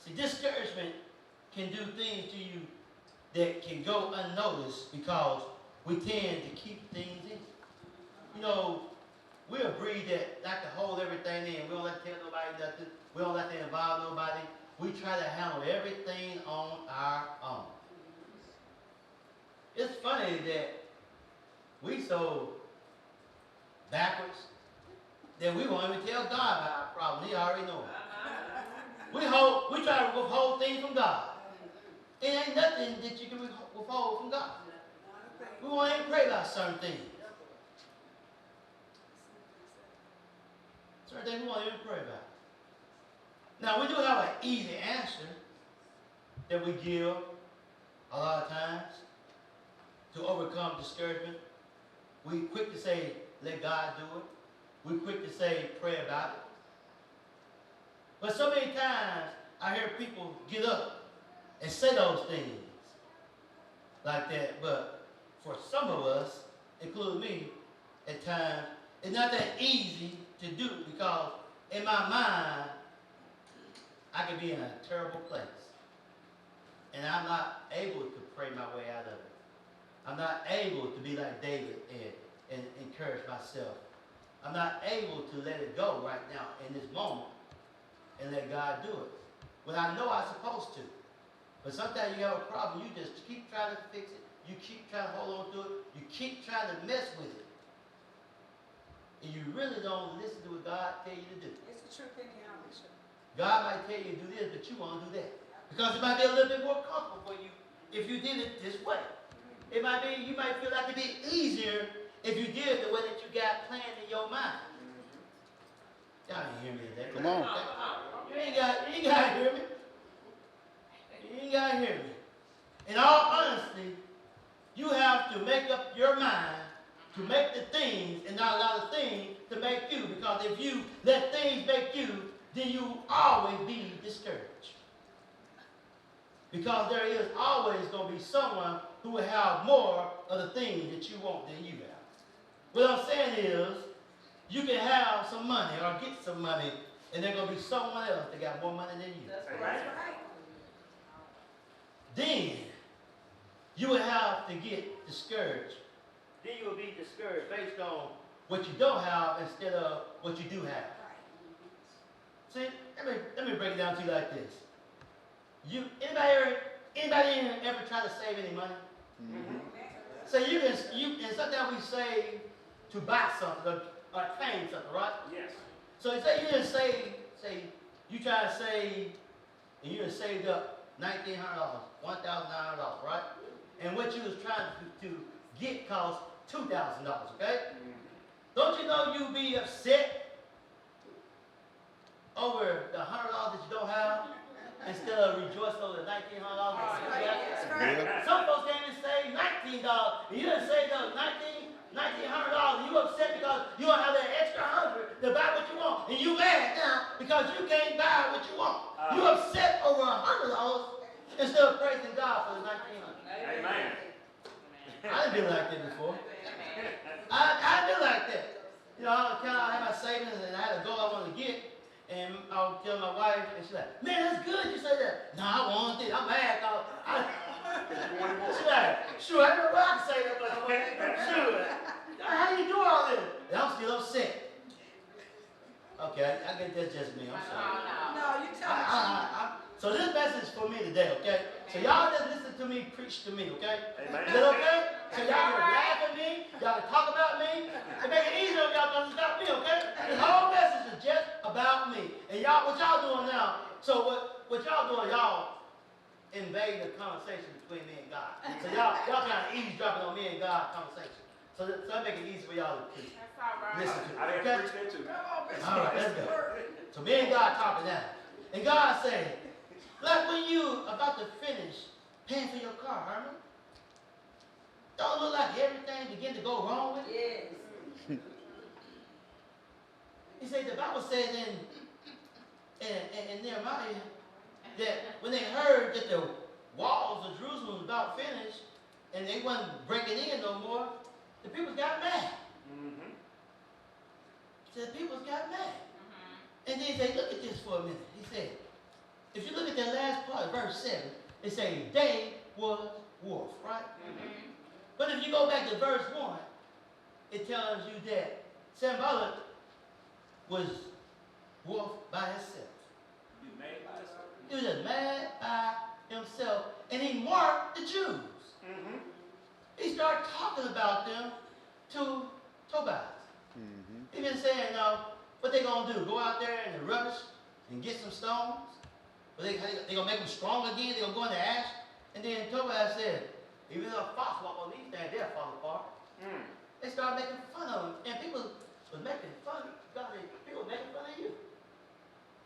See, discouragement can do things to you that can go unnoticed because we tend to keep things in. You know, we're a breed that like to hold everything in. We don't like to tell nobody nothing. We don't like to involve nobody. We try to handle everything on our own. It's funny that we so backwards that we won't even tell God about our problem. He already knows. We try to withhold things from God. It ain't nothing that you can withhold from God. We won't even pray about certain things. Certain things we won't even pray about. Now, we do have an easy answer that we give a lot of times to overcome discouragement. We quick to say, let God do it. We quick to say, pray about it. But so many times, I hear people get up and say those things like that. But for some of us, including me, at times, it's not that easy to do because in my mind, I can be in a terrible place. And I'm not able to pray my way out of it. I'm not able to be like David and encourage myself. I'm not able to let it go right now in this moment and let God do it. When I know I'm supposed to. But sometimes you have a problem, you just keep trying to fix it. You keep trying to hold on to it. You keep trying to mess with it. And you really don't listen to what God tell you to do. It's a true thing, Bishop. God might tell you to do this, but you won't do that. Because it might be a little bit more comfortable for you if you did it this way. It might be, you might feel like it'd be easier if you did it the way that you got planned in your mind. Y'all didn't hear me today. Come on. You ain't got to hear me. You ain't got to hear me. In all honesty, you have to make up your mind to make the things and not allow the things to make you. Because if you let things make you, then you will always be discouraged. Because there is always going to be someone who will have more of the things that you want than you have. What I'm saying is, you can have some money or get some money, and there's going to be someone else that got more money than you. That's right. Then, you will have to get discouraged. Then you will be discouraged based on what you don't have instead of what you do have. See, let me break it down to you like this. Anybody ever try to save any money? Mm-hmm. So and sometimes we save to buy something or claim something, right? Yes. So say you didn't say you try to save and you done saved up $1,900, $1,900, right? And what you was trying to get cost $2,000, okay? Don't you know you'd be upset over the $100 that you don't have instead of rejoicing over the $1,900 that you got? Yeah. Some folks came and saved $19 and you done saved up $1,900. You upset because you don't have that extra $100 to buy what you want, and you mad now because you can't buy what you want. You upset over $100 instead of praising God for the $1,900. Amen. I didn't do like that before. I did like that. You know, I had my savings and I had a goal I wanted to get, and I was telling my wife, and she's like, "Man, that's good you say that." No, I want it. I'm mad because she's like, "Sure, I know why I can say that, but I want it. Sure. How do you do all this?" And I'm still upset. Okay, I guess that's just me. I'm sorry. No, you tell me. So this message is for me today, okay? So y'all just listen to me, preach to me, okay? Amen. Is that okay? So y'all can laugh at me, y'all can talk about me, and make it easier on y'all to stop me, okay? This whole message is just about me. And y'all, what y'all doing now? So what y'all doing? Y'all invading the conversation between me and God. So y'all kind of eavesdropping on me and God conversation. So that make it easy for y'all to listen to. I didn't Okay? preach that too. All right, let's go. So me and God talking now. And God said, like when you about to finish paying for your car, Herman, don't it look like everything begin to go wrong with it? Yes. He said the Bible says in Nehemiah that when they heard that the walls of Jerusalem was about finished and they wasn't breaking in no more, the people got mad. Mm-hmm. He said the people got mad. And then he said, look at this for a minute. He said, if you look at that verse 7, it says they was wolf, right? Mm-hmm. But if you go back to verse 1, it tells you that Sanballat was wolf by himself. He was just mad by himself, and he marked the Jews. Mm-hmm. He started talking about them to Tobias. Mm-hmm. He been saying, what they gonna do? Go out there in the rubbish and get some stones? But they gonna make them strong again? They gonna go in the ash? And then Tobias said, even though a fox walk on these things, they'll fall apart. Mm. They started making fun of him, and people was making fun of God. People making fun of you.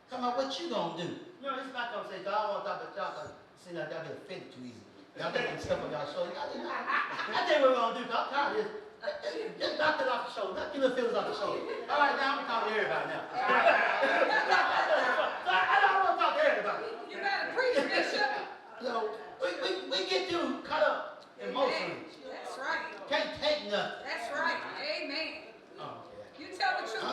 Talking about what you gonna do? You know, it's not gonna say, God, I want to talk about y'all, because it seems like y'all get offended too easy. Y'all get some stuff on y'all shoulder. I think what we're gonna do, because I'm tired of this. Just knock it off the shoulder. Knock your little feelings off the shoulder. All right, now I'm talking to everybody now. I don't want to talk to everybody. You better preach, Bishop. So we get too caught up emotionally. That's right. Can't take nothing. That's right. Amen. Oh, yeah. You tell the truth.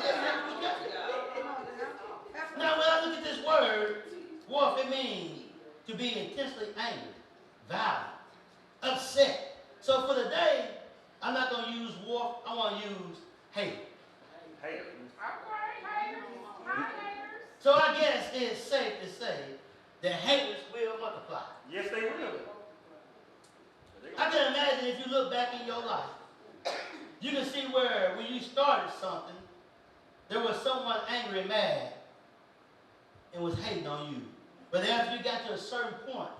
Now, when I look at this word, wolf, it means to be intensely angry, violent, upset. So for the day, I'm not going to use wolf. I want to use hate. Haters. So I guess it's safe to say that haters will multiply. Yes, they will. I can imagine if you look back in your life, you can see where when you started something, there was someone angry and mad and was hating on you. But after you got to a certain point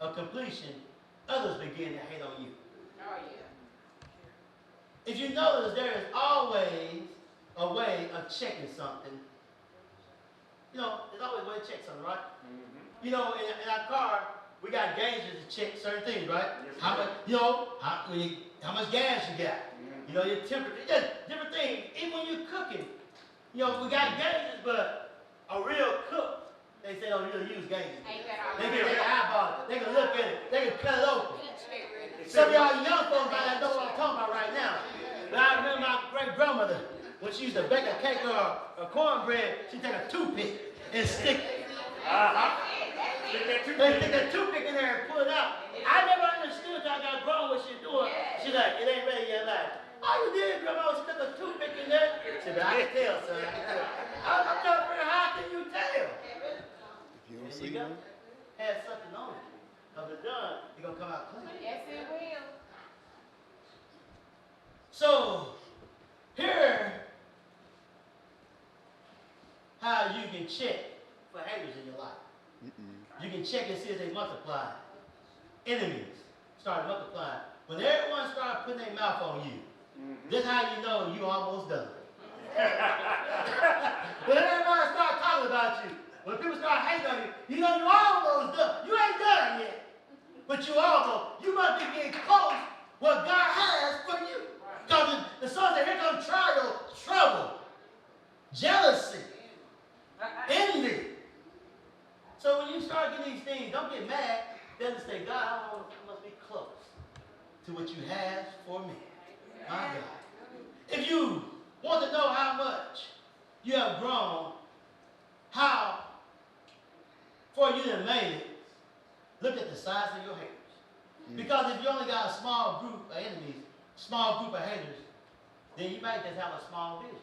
of completion, others begin to hate on you. Oh, yeah. If you notice, there is always a way of checking something. You know, there's always a way to check something, right? Mm-hmm. You know, in our car, we got gauges to check certain things, right? Yes, how much, how much gas you got. Mm-hmm. You know, your temperature, just different things. Even when you're cooking, you know, we got gauges, but a real cook, they say don't really use gauges. They can eyeball it. They can look at it. They can cut it open. Some of y'all young folks might not know what I'm talking about right now. But I remember my great-grandmother, when she used to bake a cake or a cornbread, she'd take a toothpick and stick it. They stick that toothpick in there and pull it out. I never understood until I got grown what she's doing. She's like, it ain't ready yet. Like, oh, you did, Grandma? She stuck a toothpick in there. She said, I can tell, son. I can tell. I'm trying to figure out, how can you tell? If you don't see one, had something on it. Because it's done, it's going to come out clean. Yes, it will. So, here, how you can check for haters in your life. You can check and see if they multiply. Enemies start multiplying. When everyone starts putting their mouth on you, this is how you know you almost done. When everybody starts talking about you, when people start hating on you, you know you almost done. You ain't done yet, but you almost. You must be getting close what God has for you. Because the song said, here comes trial, trouble, jealousy, envy. So when you start getting these things, don't get mad. Then say, God, I must be close to what you have for me. My God. If you want to know how much you have grown, how far you have made it, look at the size of your haters. Because if you only got a small group of enemies, small group of haters, then you might just have a small vision.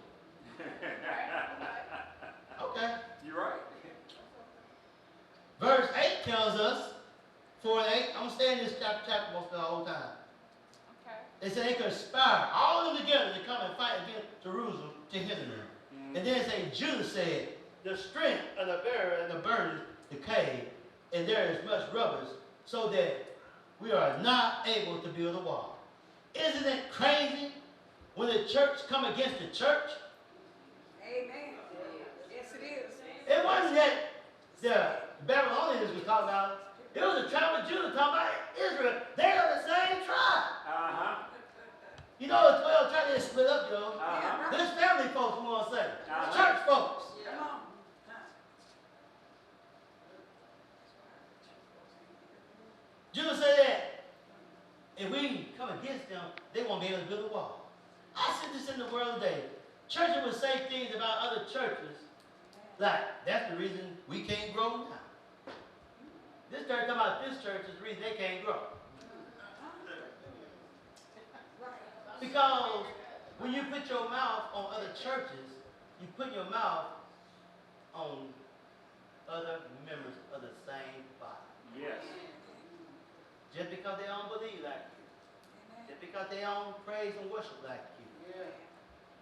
Okay. You're right. Verse 8 tells us, 4 and 8, I'm going to stay in this chapter most of the whole time. Okay. They said they conspired, all of them together, to come and fight against Jerusalem to hinder them. And then it says, Judah said, the strength of the bearer and the burden decayed, and there is much rubbish, so that we are not able to build a wall. Isn't it crazy when the church come against the church? Amen. Yes, it is. It wasn't that the Babylonians was talking about. It was the tribe of Judah talking about Israel. They are the same tribe. Uh-huh. You know, the 12 tribes, they split up, you know. Uh-huh. There's family folks, we want to say. Uh-huh. Church folks. Come on. Judah said that if we come against them, they won't be able to build a wall. I see this in the world today. Churches will say things about other churches like, that's the reason we can't grow now. This church, talking about this church is the reason they can't grow. Because when you put your mouth on other churches, you put your mouth on other members of the same body. Yes. Just because they don't believe like you, just because they don't praise and worship like you,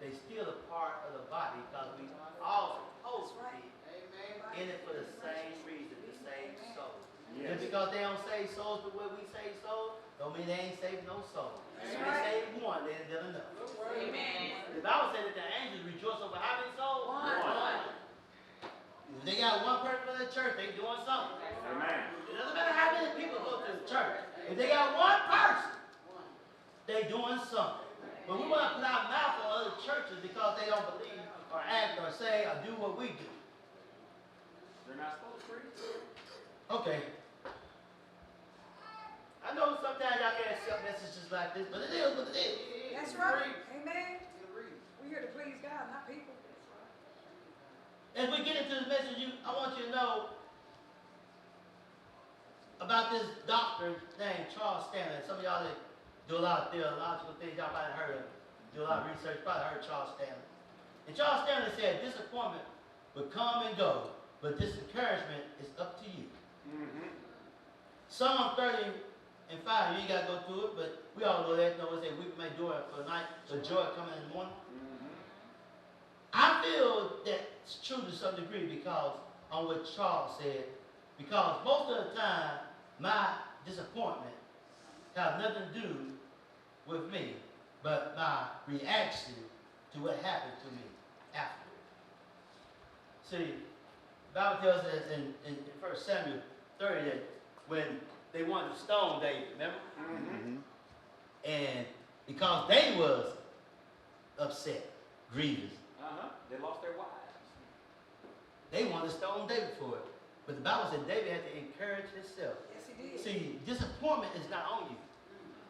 they still a part of the body because we all supposed to be in it for the same reason, the same soul. Yes. Just because they don't save souls the way we save souls, don't mean they ain't saved no soul. If they right. saved one, they did enough. Amen. The Bible said that the angels rejoice over how many souls? One. If they got one person in the church, they doing something. Amen. It doesn't matter how many people go to the church. If they got one person, they doing something. But we want to put our mouth on other churches because they don't believe or act or say or do what we do. They're not supposed to preach. Okay. I know sometimes y'all can't accept messages like this, but it is what it is. That's right. Amen. We're here to please God, not people. As we get into the message, I want you to know about this doctor named Charles Stanley. Some of y'all that do a lot of theological things, y'all might have heard of, do a lot of research, probably heard of Charles Stanley. And Charles Stanley said, disappointment will come and go, but discouragement is up to you. Mm-hmm. Psalm 30 and 5, you ain't got to go through it, but we all know that. You know, it says, weeping may endure for the night, but joy coming in the morning. Mm-hmm. I feel that's true to some degree because on what Charles said, because most of the time, my disappointment has nothing to do with me, but my reaction to what happened to me afterwards. See, the Bible tells us in 1 Samuel 30 that when they wanted to stone David, remember? Mm-hmm. And because they was upset, grievous, They lost their wives. they wanted to stone David for it. But the Bible said David had to encourage himself. Yes, he did. See, disappointment is not on you,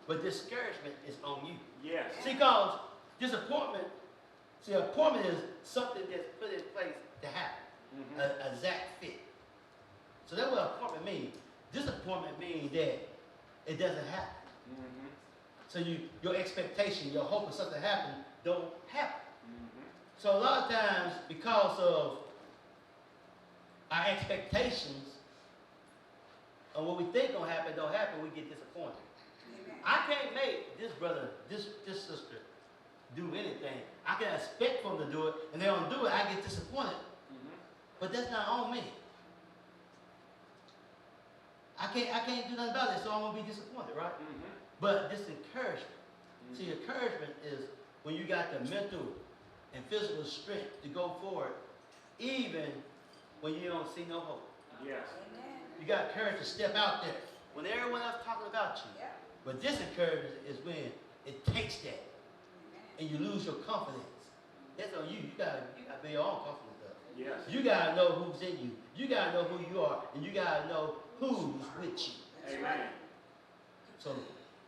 but discouragement is on you. Yes. See, because disappointment, appointment is something that's put in place to happen, Mm-hmm. a exact fit. So that's what appointment means. Disappointment means that it doesn't happen. Mm-hmm. So your expectation, your hope of something happen, don't happen. Mm-hmm. So a lot of times, because of our expectations of what we think gonna happen, don't happen, we get disappointed. Amen. I can't make this brother, this sister do anything. I can expect for them to do it, and they don't do it, I get disappointed. Mm-hmm. But that's not on me. I can't do nothing about it, so I'm gonna be disappointed, right? Mm-hmm. But this encouragement. Mm-hmm. See, encouragement is when you got the mental and physical strength to go forward, even when you don't see no hope. Yes. Amen. You got courage to step out there when everyone else talking about you. Yeah. But this encouragement is when it takes that Amen. and you lose your confidence. That's on you. You gotta build your own confidence up. Yes. You gotta know who's in you. You gotta know who you are, and you gotta know who's with you. That's Amen. right. So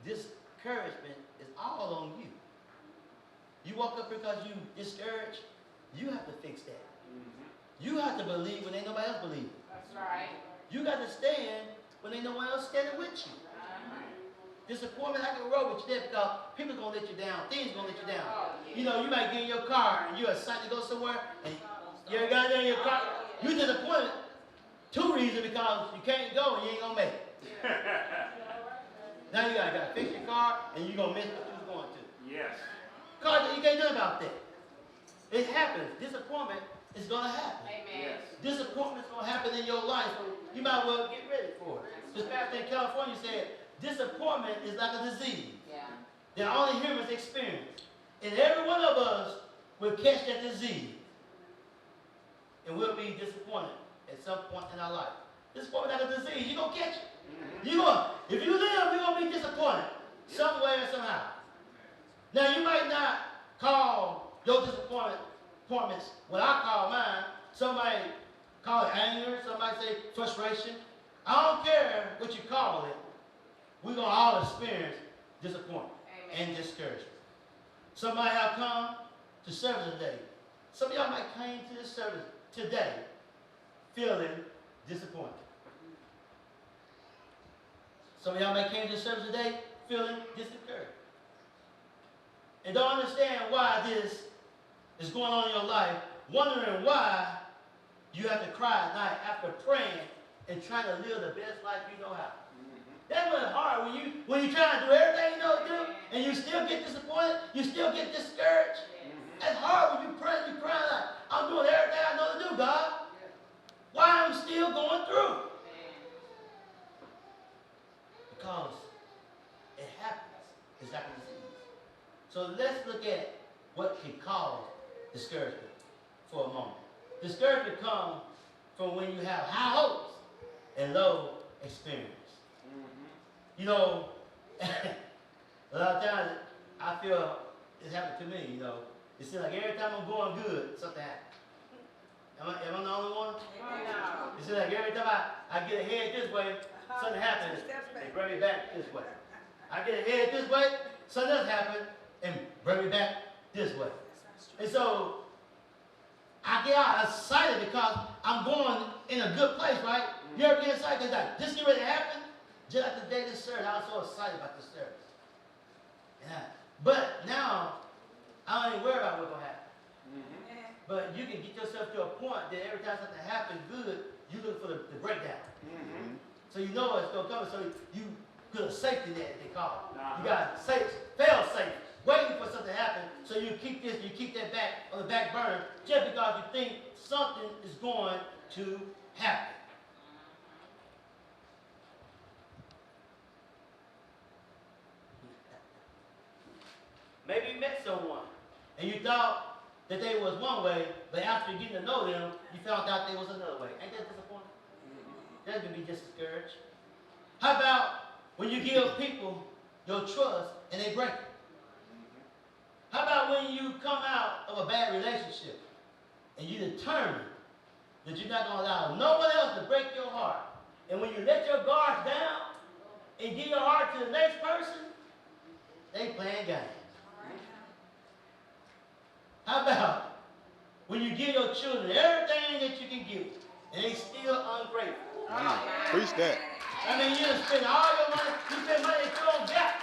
this encouragement is all on you. You walk up because you discouraged, you have to fix that. Mm-hmm. You have to believe when ain't nobody else believe. That's right. You got to stand when ain't no one else standing with you. Disappointment, I can roll with you there because people gonna let you down. Things gonna let you down. You know, you might get in your car and you're excited to go somewhere and you ain't got there in your car. You disappointed. Two reasons, because you can't go and you ain't gonna make it. Now you gotta fix your car and you're gonna miss what you was going to. Yes. Car, you can't do about that. It happens. Disappointment is gonna happen. Amen. Yes. Disappointment is gonna happen in your life, so you might well get ready for it. This pastor in California said, disappointment is like a disease Yeah. that only humans experience. And every one of us will catch that disease. And we'll be disappointed at some point in our life. Disappointment like a disease, you're gonna catch it. Mm-hmm. If you live, you're gonna be disappointed. Some way or somehow. Now you might not call your disappointments what I call mine. Somebody call it anger, somebody say frustration. I don't care what you call it. We're going to all experience disappointment and discouragement. Somebody have come to service today. Some of y'all might came to this service today feeling disappointed. Some of y'all may came to the service today feeling discouraged. And don't understand why this is going on in your life, wondering why you have to cry at night after praying and trying to live the best life you know how. That's when it's hard. When you try to do everything you know to do, and you still get disappointed, you still get discouraged. It's hard when you pray and you cry like, I'm doing everything I know to do, God. Why am I still going through? Because it happens. It's like a disease. So let's look at what can cause discouragement for a moment. Discouragement comes from when you have high hopes and low experience. You know, a lot of times I feel it's happened to me, you know. It seems like every time I'm going good, something happens. Am I the only one? It seems like every time I get ahead this way, something happens, and bring me back this way. I get ahead this way, something else happens, and bring me back this way. And so I get out excited because I'm going in a good place, right? You ever get excited because like, this get ready to happen? Just like the day of this service, I was so excited about this service. But now, I don't even worry about what's going to happen. But you can get yourself to a point that every time something happens good, you look for the breakdown. So you know it's going to come. So you put a safety net, they call it. You got fail safe, waiting for something to happen. So you keep this, you keep that back on the back burner just because you think something is going to happen. Maybe you met someone and you thought that they was one way, but after getting to know them, you found out they was another way. Ain't that disappointing? That can be discouraged. How about when you give people your trust and they break it? How about when you come out of a bad relationship and you determine that you're not going to allow no one else to break your heart? And when you let your guards down and give your heart to the next person, they playing games. How about when you give your children everything that you can give, and they still ungrateful? Preach that. I mean, you spend all your money, you spend money that you don't got,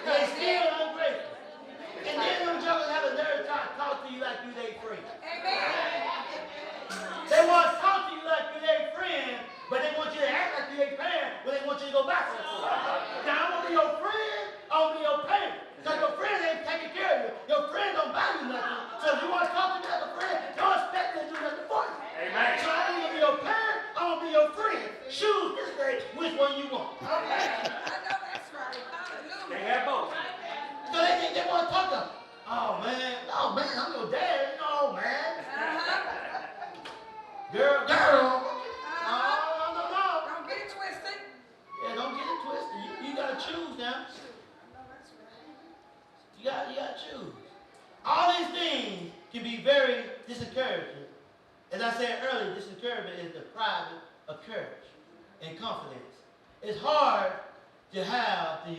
and they still ungrateful. And then them jokers have a nerve to talk to you like you their friend. They want to talk to you like you their friend, but they want you to act like you their parent when they want you to go back to them. Now, I'm going to be your friend, I'm going to be your parent. Because your friend ain't taking care of you. Your friend don't buy you nothing. So if you want to talk to me like a friend, don't expect me to do nothing for you. Amen. So I'm going to be your parent, I'm going to be your friend. Choose this day which one you want. I know that's right. Hallelujah. They have both. So they want to talk to them. Oh, man, I'm your dad. No, man. Girl. No. Don't get it twisted. Yeah, don't get it twisted. You got to choose now. You got to choose. All these things can be very discouraging. As I said earlier, discouragement is depriving of courage and confidence. It's hard to have the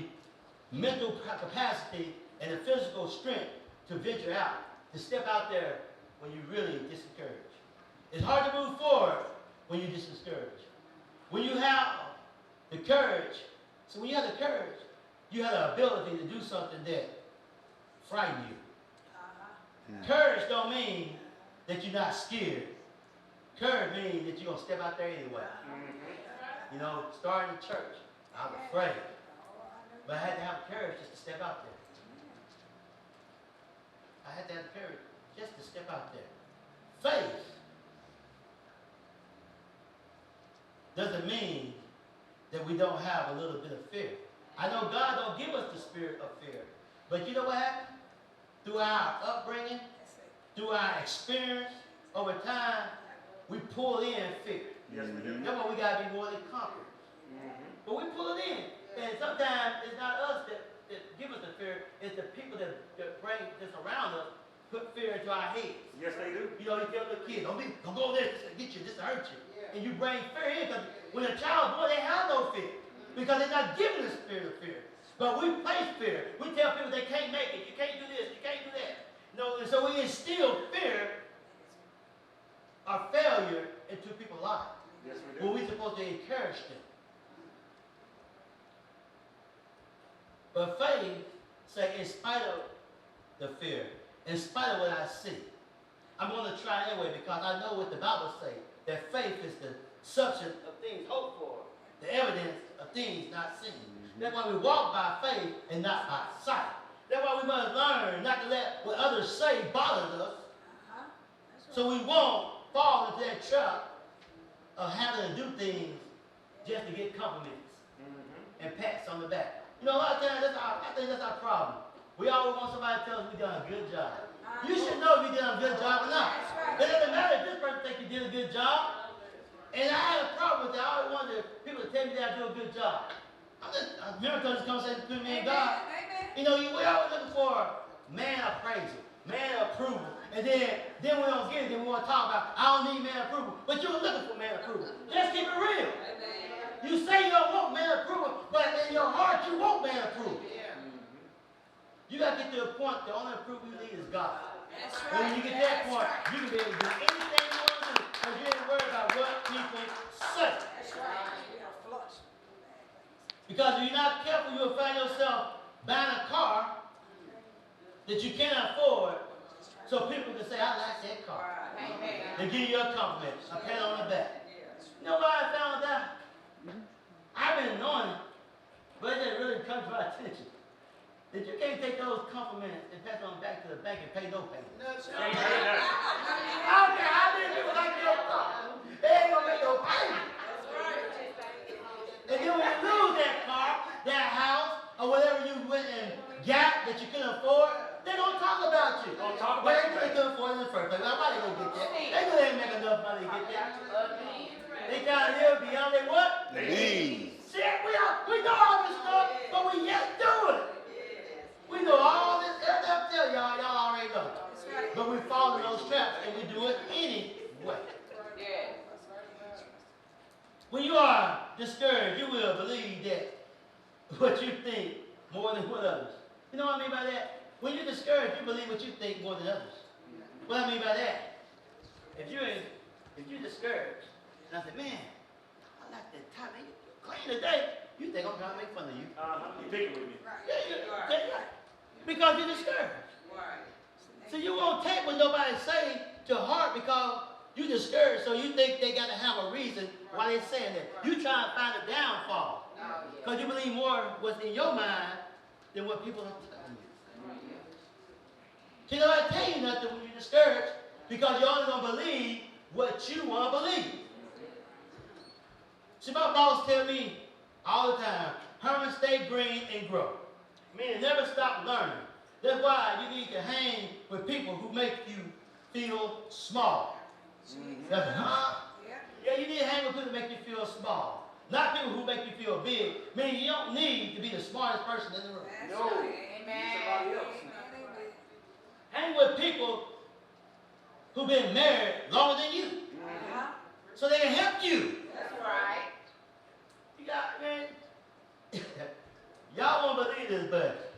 mental capacity and the physical strength to venture out, to step out there when you're really discouraged. It's hard to move forward when you're discouraged. When you have the courage, so when you have the courage, you have the ability to do something that frighten you. Courage don't mean that you're not scared. Courage means that you're going to step out there anyway. You know, starting the church, I was afraid. But I had to have courage just to step out there. I had to have courage just to step out there. Faith doesn't mean that we don't have a little bit of fear. I know God don't give us the spirit of fear. But you know what happened? Through our upbringing, through our experience, over time, we pull in fear. Yes, we do. That's why we got to be more than conquerors. But we pull it in. And sometimes it's not us that give us the fear. It's the people that bring this around us, put fear into our heads. Yes, they do. You know, you tell the kid, don't go there, this will get you, this will hurt you. And you bring fear in, because when a child boy, they have no fear. Because they're not given the spirit of fear. But we place fear. We tell people they can't make it. You can't do this. You can't do that. No, and so we instill fear or failure into people's lives. Yes, we do. When we're supposed to encourage them. But faith say, in spite of the fear, in spite of what I see, I'm going to try anyway because I know what the Bible says, that faith is the substance of things hoped for, the evidence of things not seen. That's why we walk by faith and not by sight. That's why we must learn not to let what others say bother us, so we won't fall into that trap of having to do things just to get compliments and pats on the back. You know, a lot of times I think that's our problem. We always want somebody to tell us we done a good job. You should know if you did a good job or not. It doesn't matter if this person thinks you did a good job. And I had a problem with that. I always wanted people to tell me that I do a good job. I remember this conversation between me and God. You know, we always looking for man appraisal, man approval. And then we don't get it, then we want to talk about, I don't need man approval. But you're looking for man approval. Just keep it real. You say you don't want man approval, but in your heart you want man approval. You got to get to a point, the only approval you need is God. And when you get that point, you can be able to do anything you want to do because you ain't worried about what people say. Because if you're not careful, you'll find yourself buying a car that you can't afford so people can say, I like that car. They give you a compliment, a pat on the back. You know why I found out? I've been knowing it, but it didn't really come to my attention. That you can't take those compliments and pass them back to the bank and pay no payment. I don't care how many people like your car. They ain't going to make no payment. And then when you lose that car, that house, or whatever you went and got that you couldn't afford, they don't talk about you. Don't talk Well, about they couldn't afford it in the first place. Well, why they gonna get that? They know they ain't make enough money to get that. They trying to live beyond their what? Means. See, we know all this stuff, but we yet do it. We know all this. I'll tell y'all already know. But we fall in those traps and we do it anyway. When you are discouraged, you will believe that what you think more than what others. You know what I mean by that? When you're discouraged, you believe what you think more than others. What I mean by that? If you're discouraged, and I say, man, I like that tie. Man, you clean today. You think I'm trying to make fun of you. You picking with me. Yeah. Because you're discouraged. So you won't take what nobody say to heart because you're discouraged. So you think they got to have a reason why they're saying that. You try to find a downfall. Because you believe more what's in your mind than what people are telling you. See, nobody tell you nothing when you're discouraged because you're only going to believe what you want to believe. See, my boss tell me all the time, Herman, stay green and grow. Meaning never stop learning. That's why you need to hang with people who make you feel small. That's huh? Yeah, you need to hang with people who make you feel small. Not people who make you feel big. Meaning you don't need to be the smartest person in the room. No. Somebody else. Hang with people who've been married longer than you. So they can help you. That's right. You got, man, y'all won't believe this, but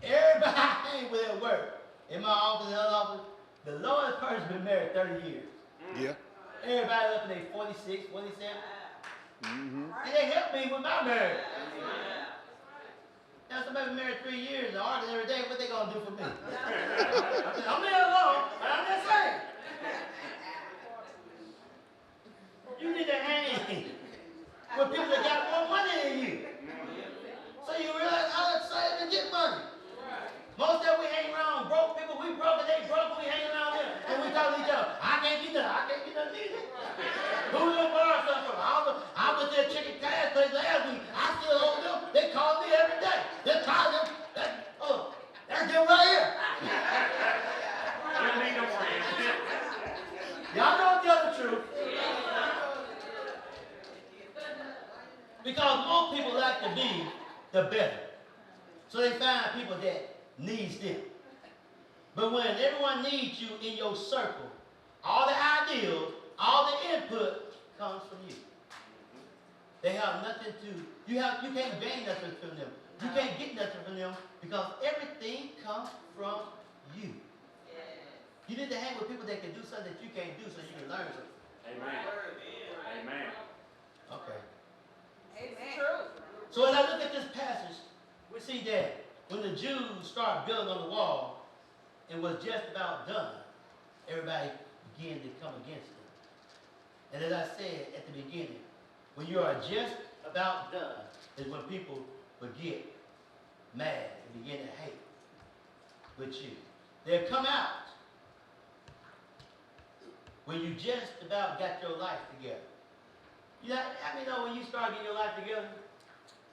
everybody I hang with at work, in my office and other office, the lowest person been married 30 years. Yeah. Everybody up in their 46, 47. Mm-hmm. And they help me with my marriage. Now somebody been married 3 years and arguing every day, what they gonna do for me? I'm there alone, but I'm just saying. You need to hang with people that got more money than you. So you realize how to save and get money. Most of we hang around broke people, we broke and they broke, we hang around them. And we talk to each other, I can't get nothing either. Who we gonna borrow something from? I went to a chicken cash place last week, I still owe them. They call me every day. They're tired of them. That's them right here. Y'all don't tell the truth. Because most people like to be the better. So they find people that needs them. But when everyone needs you in your circle, all the ideals, all the input comes from you. They have nothing to, you can't gain nothing from them. You can't get nothing from them because everything comes from you. You need to hang with people that can do something that you can't do so you can learn something. Amen. Okay. Amen. So as I look at this passage, we see that when the Jews started building on the wall and was just about done, everybody began to come against them. And as I said at the beginning, when you are just about done is when people will get mad and begin to hate with you. They'll come out when you just about got your life together. You know, I mean, when you start getting your life together,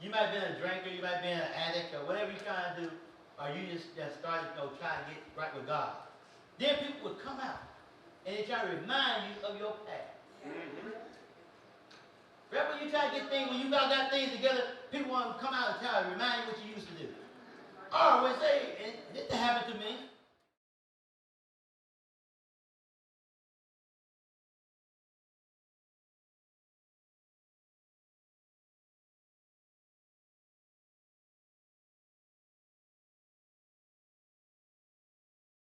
you might have been a drinker, you might have been an addict, or whatever you're trying to do, or you just started trying to get right with God. Then people would come out and they try to remind you of your past. Right when you try to get things, when you got things together, people want to come out and try to remind you what you used to do. Or when say, and this happened to me.